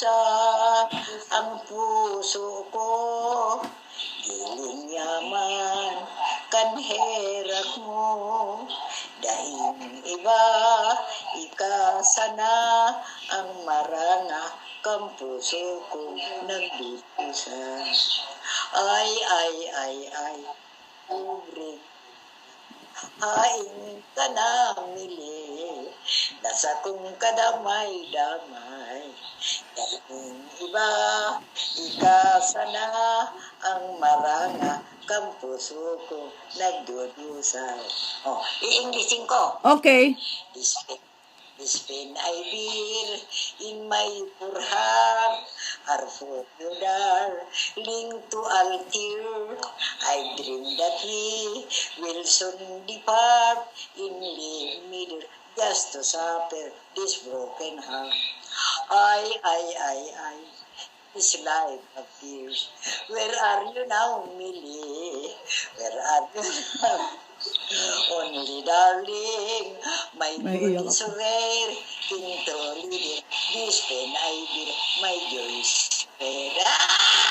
nagdudusa ang puso ko. Giling yaman kanherak mo, daing iba, ikasana ang maranga kang puso ko nagdudusa. Ay, pobre, hain ka na mili, nasa kong kadamay-damay. Daing iba, ikasana ang maranga kang puso ko nagdudusa. Oh, i-Englishin ko. Okay. This pen I bear in my poor heart are for you, darling, to alter. I dream that we will soon depart in leave me there just to suffer this broken heart. I, this life of tears. Where are you now, Millie? Where are you now? Only darling, my beauty is rare, into this pen I bear, my joy is rare.